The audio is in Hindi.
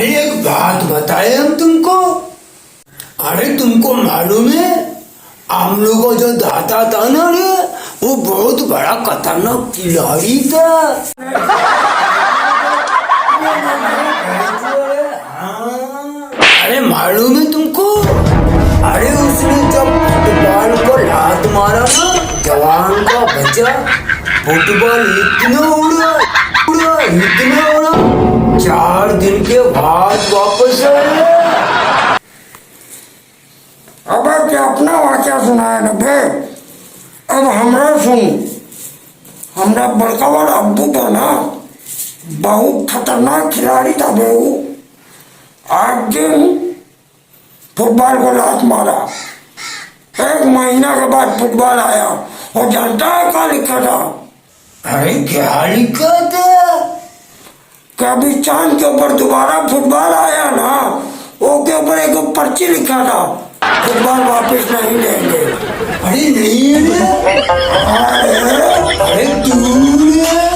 अरे एक बात बताए हम तुमको। अरे तुमको मालूम है हम लोग को जो दाता था ना रे, वो बहुत बड़ा खतरनाक खिलाड़ी था। अरे मालूम है तुमको? अरे उसने जब फुटबॉल को लात मारा ना, जवान का बच्चा, फुटबॉल इतना उड़ा उड़ा इतना उड़ा, 4 दिन के बाद वापस आया। अब क्या अपना वाक्य सुनाया न बे। अब हमरा सुन, हमरा बड़का वाला अब्बू था ना, बहुत खतरनाक खिलाड़ी था बेहू। आज दिन फुटबॉल को लात मारा, 1 महीना के बाद फुटबॉल आया और जानता है क्या लिखा था? अरे क्या लिखा था? कभी चांद के ऊपर दोबारा फुटबॉल आया ना, वो के ऊपर एक पर्ची लिखा था, फुटबॉल वापस नहीं लेंगे। अरे नहीं है। अरे दूर है।